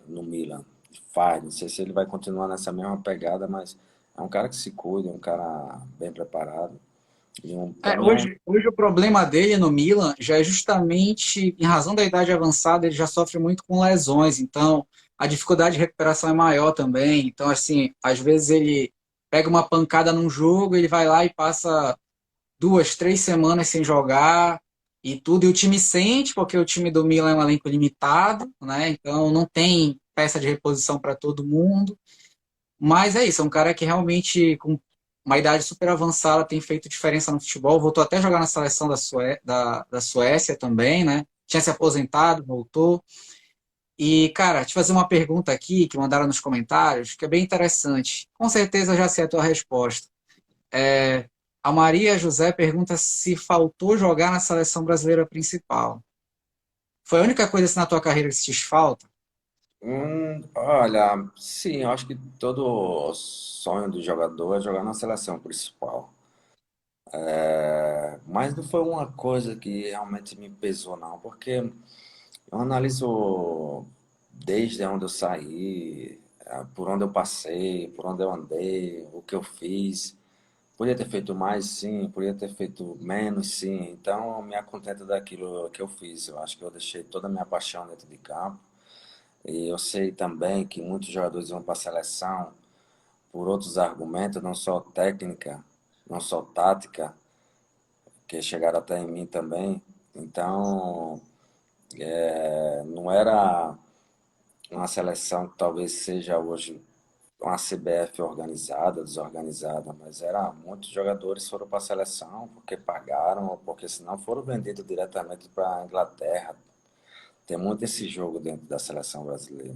no Milan. Faz, não sei se ele vai continuar nessa mesma pegada, mas é um cara que se cuida, é um cara bem preparado. E para mim hoje o problema dele no Milan já é justamente, em razão da idade avançada, ele já sofre muito com lesões, então a dificuldade de recuperação é maior também. Então, assim, às vezes ele pega uma pancada num jogo, ele vai lá e passa 2, 3 semanas sem jogar e tudo, e o time sente, porque o time do Milan é um elenco limitado, né? Então não tem peça de reposição para todo mundo. Mas é isso, é um cara que realmente, com uma idade super avançada, tem feito diferença no futebol. Voltou até a jogar na seleção da Suécia também, né? Tinha se aposentado, voltou. E, cara, te fazer uma pergunta aqui que mandaram nos comentários, que é bem interessante. Com certeza eu já sei a tua resposta. A Maria José pergunta se faltou jogar na seleção brasileira principal. Foi a única coisa assim na tua carreira que sentiste falta? olha, sim, eu acho que todo sonho do jogador é jogar na seleção principal. Mas não foi uma coisa que realmente me pesou, não, porque eu analiso desde onde eu saí, por onde eu passei, por onde eu andei, o que eu fiz. Podia ter feito mais, sim, podia ter feito menos, sim. Então, eu me acontento daquilo que eu fiz. Eu acho que eu deixei toda a minha paixão dentro de campo. E eu sei também que muitos jogadores vão para a seleção por outros argumentos, não só técnica, não só tática, que chegaram até em mim também. Então, não era uma seleção que talvez seja hoje uma CBF organizada, desorganizada, mas era muitos jogadores foram para a seleção porque pagaram, ou porque senão foram vendidos diretamente para a Inglaterra. Tem muito esse jogo dentro da seleção brasileira.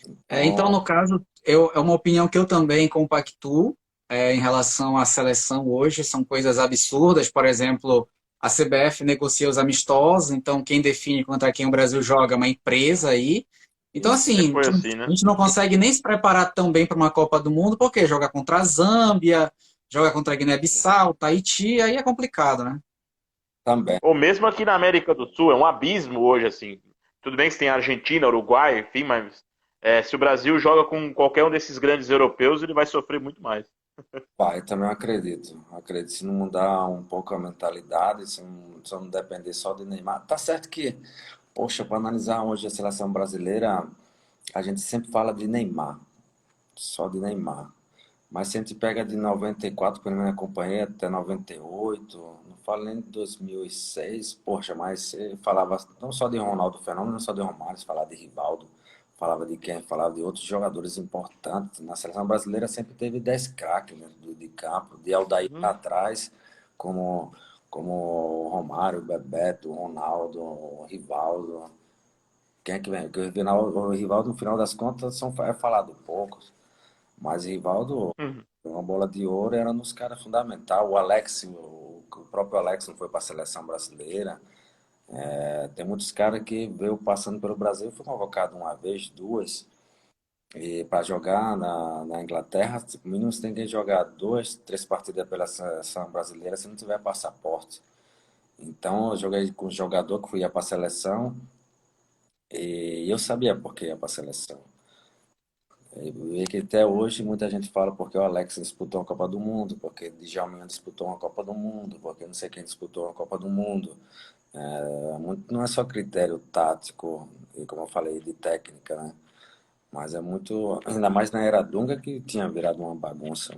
Então, Então, no caso, é uma opinião que eu também compactuo em relação à seleção hoje. São coisas absurdas. Por exemplo, a CBF negocia os amistosos, então quem define contra quem o Brasil joga é uma empresa aí. Então, Sempre assim, foi assim, a né? gente não consegue nem se preparar tão bem para uma Copa do Mundo, porque joga contra a Zâmbia, joga contra a Guiné-Bissau, Tahiti, aí é complicado, né? também. Ou mesmo aqui na América do Sul, é um abismo hoje, assim. Tudo bem que você tem Argentina, Uruguai, enfim, mas se o Brasil joga com qualquer um desses grandes europeus, ele vai sofrer muito mais. Pai, também acredito. Acredito se não mudar um pouco a mentalidade, se não depender só de Neymar. Tá certo que, poxa, para analisar hoje a seleção brasileira, a gente sempre fala de Neymar, só de Neymar. Mas se a gente pega de 94, quando eu me acompanhei, até 98, não falo nem de 2006, poxa, mas você falava não só de Ronaldo Fenômeno, não só de Romário, você falava de Rivaldo, falava de quem? Falava de outros jogadores importantes. Na seleção brasileira sempre teve 10 craques dentro de campo, de Aldair para Uhum. trás, como, como Romário, Bebeto, Ronaldo, Rivaldo. Quem é que vem? Porque o Rivaldo, no final das contas, é falado pouco. Mas Rivaldo, Uhum. uma bola de ouro era nos caras fundamental. O Alex, o próprio Alex não foi para a seleção brasileira. Tem muitos caras que veio passando pelo Brasil, foi convocado uma vez, duas, e para jogar na Inglaterra, tipo, mínimo você tem que jogar duas, três partidas pela seleção brasileira se não tiver passaporte. Então eu joguei com um jogador que ia para a seleção e eu sabia por que ia para a seleção. E que até hoje muita gente fala porque o Alex disputou uma Copa do Mundo, porque Djalminha disputou uma Copa do Mundo, porque não sei quem disputou uma Copa do Mundo. Não é só critério tático, e como eu falei, de técnica, né? Mas é muito, ainda mais na era Dunga que tinha virado uma bagunça.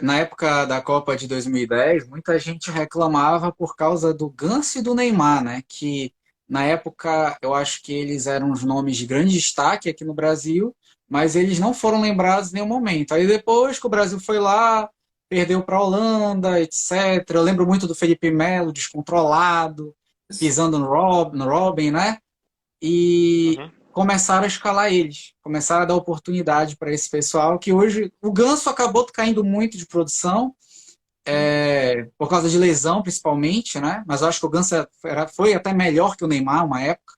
Na época da Copa de 2010, muita gente reclamava por causa do Ganso e do Neymar, né? Que na época eu acho que eles eram os nomes de grande destaque aqui no Brasil, mas eles não foram lembrados em nenhum momento. Aí depois que o Brasil foi lá, perdeu para a Holanda, etc. Eu lembro muito do Felipe Melo, descontrolado, pisando no Robin, né? E Uhum. começaram a escalar eles, começaram a dar oportunidade para esse pessoal, que hoje o Ganso acabou caindo muito de produção, por causa de lesão principalmente, né? Mas eu acho que o Ganso foi até melhor que o Neymar uma época.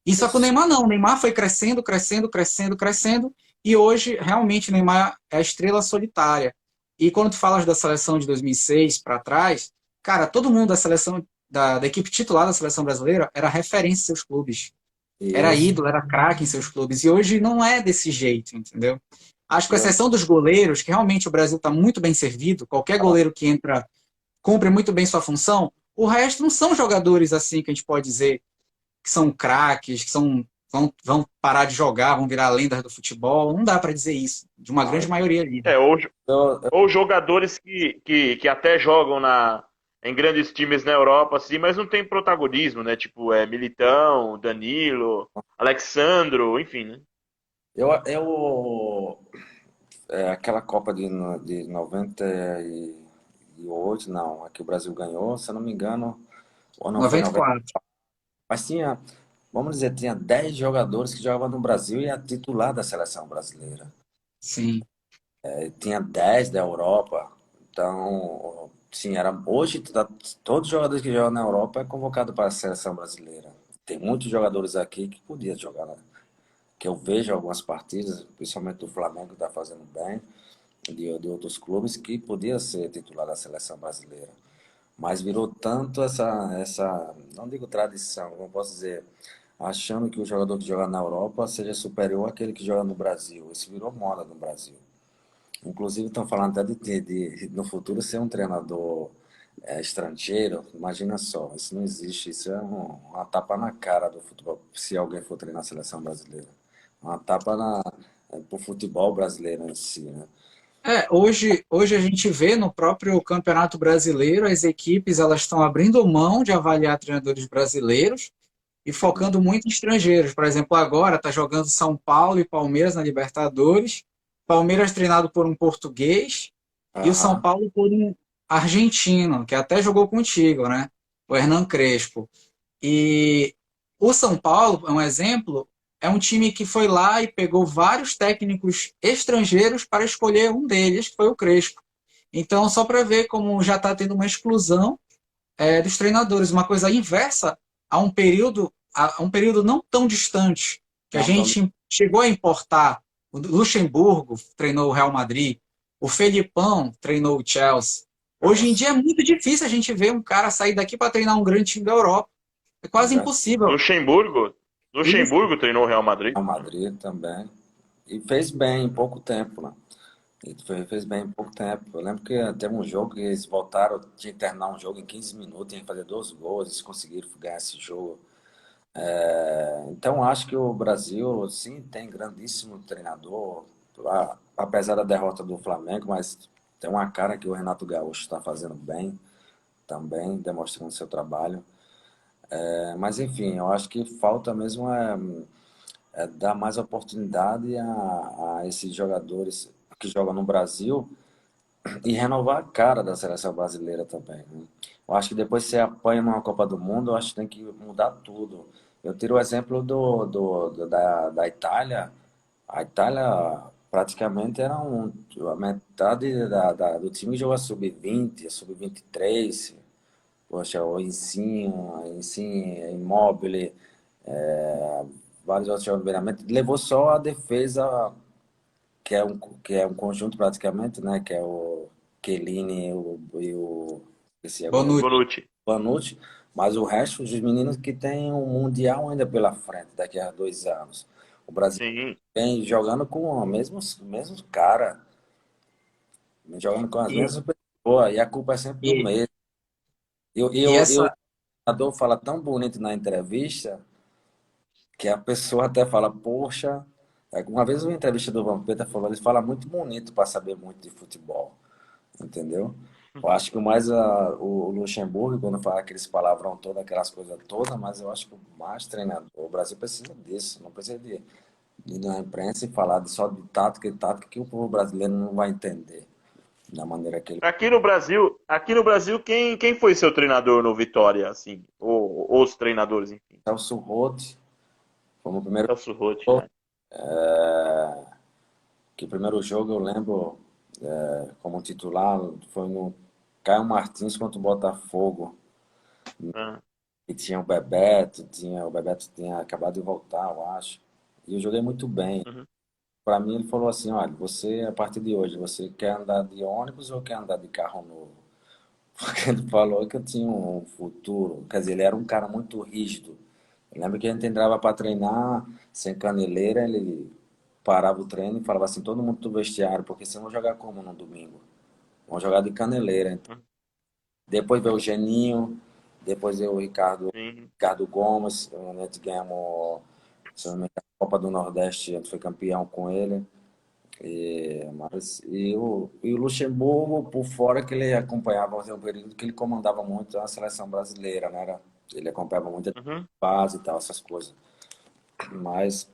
E só que o Neymar não, o Neymar foi crescendo, crescendo, crescendo, crescendo, e hoje realmente o Neymar é a estrela solitária. E quando tu falas da seleção de 2006 para trás, cara, todo mundo da seleção da equipe titular da seleção brasileira era referência em seus clubes, E era isso, ídolo, era craque em seus clubes. E hoje não é desse jeito, entendeu? Acho que com eu, exceção dos goleiros, que realmente o Brasil está muito bem servido, qualquer goleiro que entra cumpre muito bem sua função, o resto não são jogadores assim que a gente pode dizer que são craques, vão parar de jogar, vão virar lendas do futebol. Não dá para dizer isso, de uma não, grande maioria ali. É, ou, eu, ou jogadores que até jogam em grandes times na Europa, assim, mas não tem protagonismo, né? Tipo, Militão, Danilo, Alexandro, enfim, né? aquela Copa de 98, não, a que o Brasil ganhou, se eu não me engano, ou não foi 90, 94, mas tinha, vamos dizer, tinha 10 jogadores que jogavam no Brasil e a titular da seleção brasileira. sim. Tinha 10 da Europa. Então, sim, hoje todos os jogadores que jogam na Europa é convocado para a seleção brasileira. Tem muitos jogadores aqui que podiam jogar, né? Que eu vejo algumas partidas, principalmente do Flamengo que está fazendo bem, de outros clubes que podia ser titular da seleção brasileira. Mas virou tanto não digo tradição, como posso dizer, achando que o jogador que joga na Europa seja superior àquele que joga no Brasil. Isso virou moda no Brasil. Inclusive estão falando até no futuro ser um treinador estrangeiro. Imagina só, isso não existe. Isso é uma tapa na cara do futebol, se alguém for treinar a seleção brasileira. Uma tapa pro futebol brasileiro em si, né? Hoje a gente vê no próprio Campeonato Brasileiro as equipes elas estão abrindo mão de avaliar treinadores brasileiros e focando muito em estrangeiros. Por exemplo, agora está jogando São Paulo e Palmeiras na Libertadores. Palmeiras treinado por um português e o São Aham. Paulo por um argentino, que até jogou contigo, né? O Hernan Crespo. E o São Paulo, é um exemplo, é um time que foi lá e pegou vários técnicos estrangeiros para escolher um deles, que foi o Crespo. Então, só para ver como já está tendo uma exclusão dos treinadores, uma coisa inversa a um período não tão distante, que a Não tão. gente chegou a importar. O Luxemburgo treinou o Real Madrid, o Felipão treinou o Chelsea. Hoje em dia é muito difícil a gente ver um cara sair daqui para treinar um grande time da Europa. É quase impossível. Luxemburgo, Isso. Luxemburgo treinou o Real Madrid. A Madrid também. E fez bem em pouco tempo, né? E fez bem em pouco tempo. Eu lembro que teve um jogo que eles voltaram, tinha que terminar um jogo em 15 minutos, tinha que fazer 12 gols, eles conseguiram ganhar esse jogo. Então, acho que o Brasil, sim, tem grandíssimo treinador, apesar da derrota do Flamengo, mas tem uma cara que o Renato Gaúcho está fazendo bem também, demonstrando seu trabalho. Mas, enfim, eu acho que falta mesmo dar mais oportunidade a esses jogadores que jogam no Brasil e renovar a cara da seleção brasileira também, né? Eu acho que depois que você apanha numa Copa do Mundo, eu acho que tem que mudar tudo. Eu tiro o exemplo da Itália. A Itália praticamente era a metade do time joga sub-20, sub-23. poxa, o Insigne, Immobile, vários outros jogadores do Benfica. Levou só a defesa, que é um conjunto praticamente, né? Que é o Chiellini e o esse agora, Bonucci. Bonucci. Panucci, mas o resto dos meninos que tem um Mundial ainda pela frente, daqui a 2 anos. O Brasil Sim. vem jogando com os mesmos cara, vem jogando com as E, mesmas pessoas, e a culpa é sempre do e, mesmo. e E o essa. treinador fala tão bonito na entrevista que a pessoa até fala, poxa, uma vez uma entrevista do Vampeta falou, ele fala muito bonito para saber muito de futebol, entendeu? Eu acho que o Luxemburgo, quando fala aqueles palavrão todos, aquelas coisas todas, mas eu acho que o mais treinador, o Brasil precisa disso, não precisa de ir na imprensa e falar só de tática e tática que o povo brasileiro não vai entender da maneira que ele. Aqui no Brasil, quem foi seu treinador no Vitória, assim? Ou os treinadores, enfim. Celso Roth, foi o primeiro Celso Roth, jogo, né? que o primeiro jogo eu lembro como titular, foi no Caio Martins contra o Botafogo. Ah, E o Bebeto tinha acabado de voltar, eu acho. E eu joguei muito bem. uhum. Para mim, ele falou assim: olha, você, a partir de hoje, você quer andar de ônibus ou quer andar de carro novo? Porque ele falou que eu tinha um futuro. Quer dizer, ele era um cara muito rígido. Eu lembro que a gente entrava para treinar, sem caneleira, ele parava o treino e falava assim: todo mundo do vestiário, porque vocês vão jogar como no domingo? Vão jogar de caneleira. Uhum. Depois veio o Geninho, depois veio o Sim. Ricardo Gomes, a gente ganhamos, se não me engano, a Copa do Nordeste, a gente foi campeão com ele. E o Luxemburgo, por fora, que ele acompanhava, assim, um período que ele comandava muito a seleção brasileira, né? Ele acompanhava muito a Uhum. base e tal, essas coisas. Mas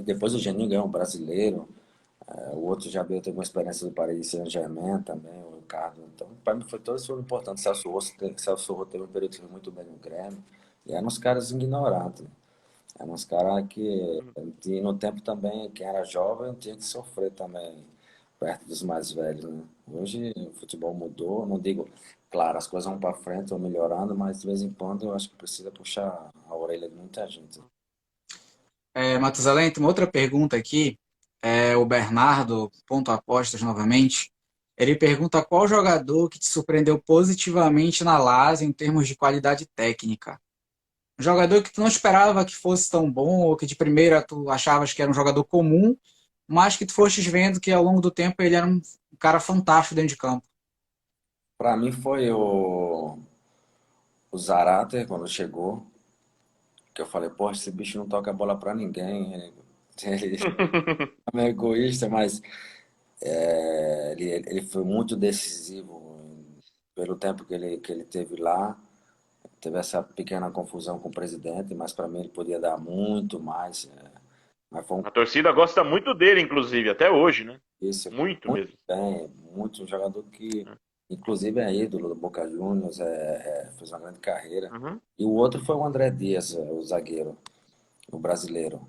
depois o Geninho ganhou um brasileiro, o outro já teve uma experiência do Paris Saint-Germain também, o Ricardo. Então, para mim, todos foram importantes. Celso Roth teve um período que foi muito bem no Grêmio. E eram uns caras ignorantes, né? Eram uns caras que, e no tempo também, quem era jovem tinha que sofrer também perto dos mais velhos, né? Hoje o futebol mudou, não digo, claro, as coisas vão para frente, vão melhorando, mas de vez em quando eu acho que precisa puxar a orelha de muita gente. Matusalém, tem uma outra pergunta aqui. O Bernardo, ponto apostas novamente. Ele pergunta qual jogador que te surpreendeu positivamente na Lazio em termos de qualidade técnica. Um jogador que tu não esperava que fosse tão bom, ou que de primeira tu achavas que era um jogador comum, mas que tu fostes vendo que ao longo do tempo ele era um cara fantástico dentro de campo. Para mim foi o Zarate, quando chegou, que eu falei, poxa, esse bicho não toca a bola para ninguém. Ele é meio egoísta, mas ele foi muito decisivo pelo tempo que ele teve lá. Teve essa pequena confusão com o presidente, mas para mim ele podia dar muito mais. Mas foi A torcida gosta muito dele, inclusive, até hoje, né? isso, Muito muito mesmo. bem, muito um jogador que, inclusive, é ídolo do Boca Juniors, fez uma grande carreira. Uhum. E o outro foi o André Dias, o zagueiro, o brasileiro.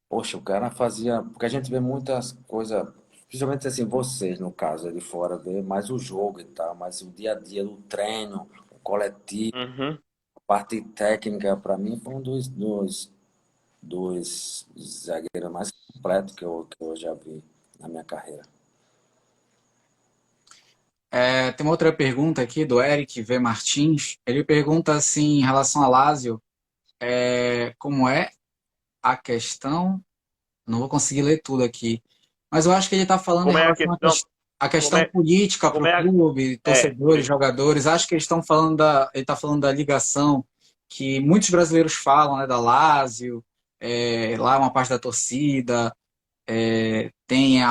Poxa, o cara fazia. Porque a gente vê muitas coisas, principalmente assim, vocês, no caso, de fora, vê mais o jogo e tal, mas o dia a dia do treino, o coletivo, Uhum. a parte técnica, para mim, foi um dos zagueiros mais completos que eu já vi na minha carreira. Tem uma outra pergunta aqui do Eric V. Martins. Ele pergunta assim, em relação a Lazio, como é a questão. Não vou conseguir ler tudo aqui. Mas eu acho que ele está falando em Como é a relação à questão? à Como questão é, política para como o é a, clube, torcedores, isso. jogadores. Acho que eles estão falando ele está falando da ligação que muitos brasileiros falam, né, da Lazio, lá uma parte da torcida, tem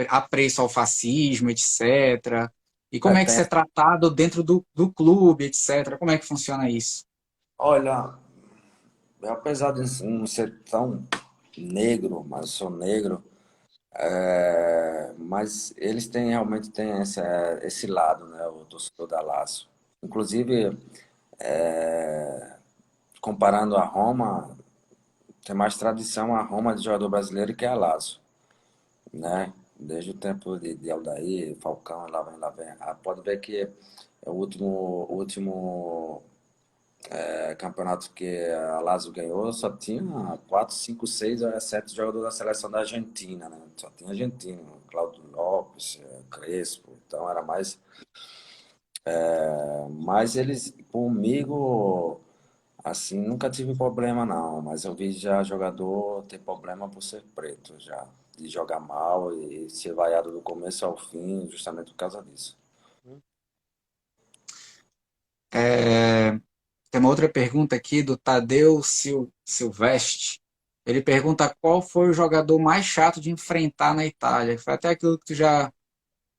apreço ao fascismo, etc. E É, como é que isso é tratado dentro do clube, etc. Como é que funciona isso? olha, apesar de não ser tão negro, mas eu sou negro, mas eles realmente têm esse lado, né, o torcedor da Lazio. Inclusive, comparando a Roma, tem mais tradição a Roma de jogador brasileiro que a Lazio, né? Desde o tempo de Aldair, Falcão, lá vem. Pode ver que o último campeonato que a Lazio ganhou, só tinha 4, 5, 6, 7 jogadores da seleção da Argentina, né? Só tinha argentino, Claudio Lopes, Crespo, então era mais. Mas eles, comigo, assim, nunca tive problema não, mas eu vi já jogador ter problema por ser preto, já, de jogar mal e ser vaiado do começo ao fim, justamente por causa disso. É, tem uma outra pergunta aqui do Tadeu Silvestre. Ele pergunta qual foi o jogador mais chato de enfrentar na Itália. Foi até aquilo que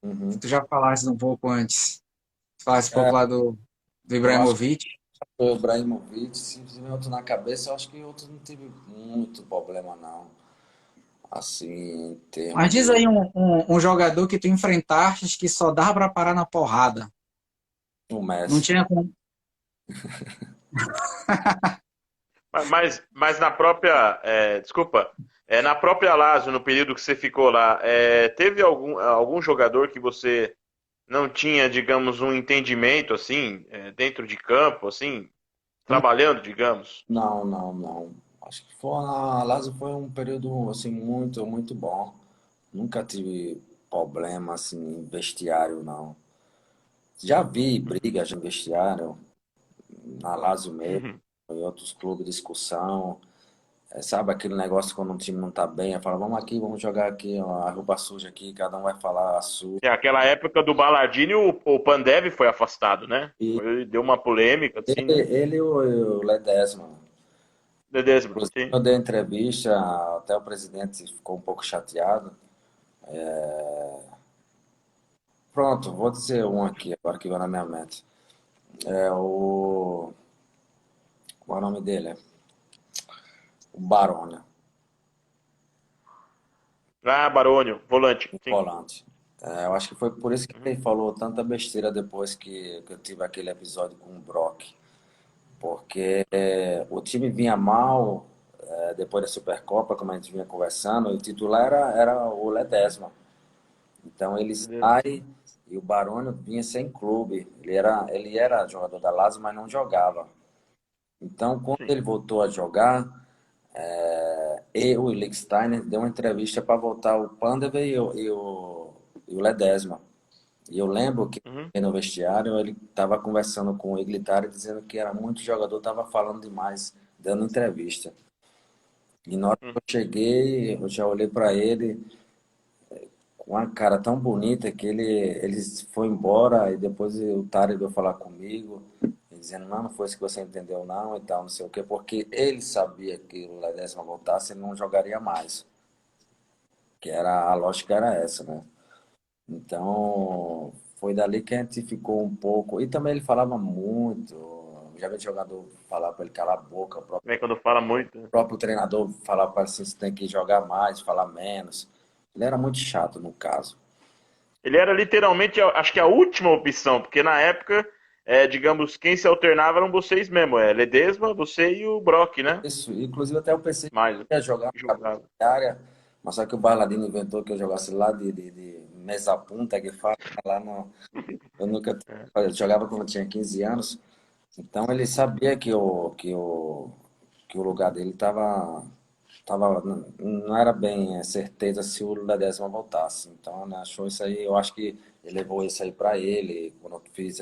Uhum. tu já falaste um pouco antes. Tu falaste um É, pouco lá do eu acho que Ibrahimovic. o Ibrahimovic, se me outro na cabeça, eu acho que outro não tive muito problema não, assim, em Mas termos diz de aí um jogador que tu enfrentaste que só dava pra parar na porrada. o Não Messi. tinha como. Mas na própria, desculpa, na própria Lazio, no período que você ficou lá, teve algum jogador que você não tinha, digamos, um entendimento assim, dentro de campo, assim, trabalhando, digamos? Não, não, não. Acho que foi a Lazio foi um período assim muito, muito bom. Nunca tive problema assim em vestiário, não. Já vi brigas no vestiário, na Lazio mesmo, Uhum. em outros clubes de discussão. Sabe aquele negócio quando um time não tá bem, eu falo, vamos aqui, vamos jogar aqui, ó, a roupa suja aqui, cada um vai falar a sua. Aquela época do Ballardini, o Pandev foi afastado, né? E Deu uma polêmica, assim, né? ele e o Ledesma. Ledesma, Inclusive, sim. eu dei entrevista, até o presidente ficou um pouco chateado. Pronto, vou dizer um aqui, agora que vai na minha mente. É o. Qual é o nome dele? O Barone, Ah, Barônio, volante, o sim. volante. Eu acho que foi por isso que Uhum. ele falou tanta besteira depois que eu tive aquele episódio com o Brock. Porque o time vinha mal, depois da Supercopa, como a gente vinha conversando, e o titular era o Ledesma. Então ele Ledesma. sai e o Barone vinha sem clube. Ele era jogador da Lazio, mas não jogava. Então, quando Sim. ele voltou a jogar, e o Lichtsteiner deu uma entrevista para voltar o Pandev e o Ledesma. E eu lembro que Uhum. no vestiário ele estava conversando com o Iglitari dizendo que era muito jogador, estava falando demais, dando entrevista. E na hora que Uhum. eu cheguei, eu já olhei para ele com uma cara tão bonita que ele foi embora e depois o Tari veio falar comigo, dizendo, não, não foi isso que você entendeu não e tal, não sei o quê, porque ele sabia que o Ledesma voltasse, ele não jogaria mais. Que era, a lógica era essa, né? Então, foi dali que a gente ficou um pouco. E também ele falava muito. Já vi jogador falar para ele calar a boca, o próprio, É quando fala muito, né? treinador falar para ele assim, você tem que jogar mais, falar menos. Ele era muito chato no caso. Ele era literalmente, acho que a última opção, porque na época, digamos, quem se alternava eram vocês mesmo, Ledesma, você e o Brock, né? Isso, inclusive até eu pensei Mais, que ia jogar que na jogava. área, mas só que o Bailadino inventou que eu jogasse lá de mesa punta, que fala lá no. Eu nunca. É. Eu jogava quando eu tinha 15 anos. Então ele sabia que o lugar dele não era bem certeza se o Ledesma voltasse. Então, né, achou isso aí, eu acho que ele levou isso aí para ele, quando eu fiz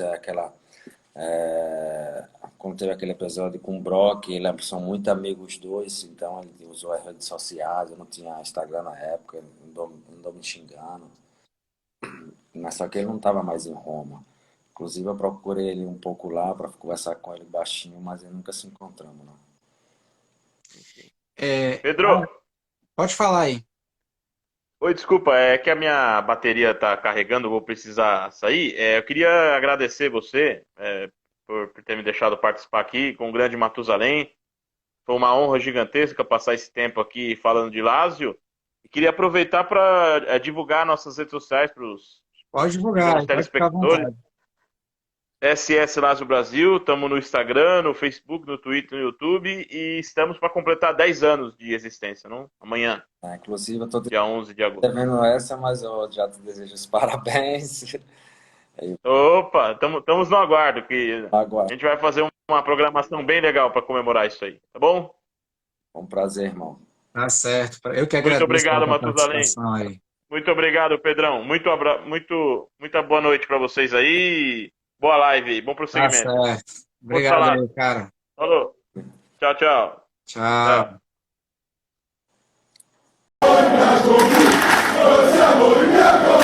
quando teve aquele episódio com o Brock, eles são muito amigos os dois, então ele usou as redes sociais, eu não tinha Instagram na época, andou me xingando, mas só que ele não estava mais em Roma. Inclusive eu procurei ele um pouco lá para conversar com ele baixinho, mas ele nunca se encontramos, não. É, Pedro, pode falar aí. oi, desculpa, é que a minha bateria tá carregando, vou precisar sair. Eu queria agradecer você, por ter me deixado participar aqui com o grande Matusalém. Foi uma honra gigantesca passar esse tempo aqui falando de Lazio. E queria aproveitar para divulgar nossas redes sociais para os, Pode digamos, divulgar, pode ficar à telespectadores. vontade. SS Lazio Brasil, estamos no Instagram, no Facebook, no Twitter, no YouTube e estamos para completar 10 anos de existência, não? Amanhã, Inclusive eu estou dia 11 de agosto. devendo essa, mas eu já te desejo os parabéns. Opa, estamos no aguardo, que a Agora, gente vai fazer uma programação bem legal para comemorar isso aí, tá bom? um prazer, irmão. Tá certo. Eu que Muito agradeço pela obrigado, tua Matusalém. participação aí. Muito obrigado, Pedrão. Muita boa noite para vocês aí. Boa live, bom Tá prosseguimento. certo. Outro Obrigado falado. aí, cara. Falou. Tchau, tchau. Tchau. Tchau.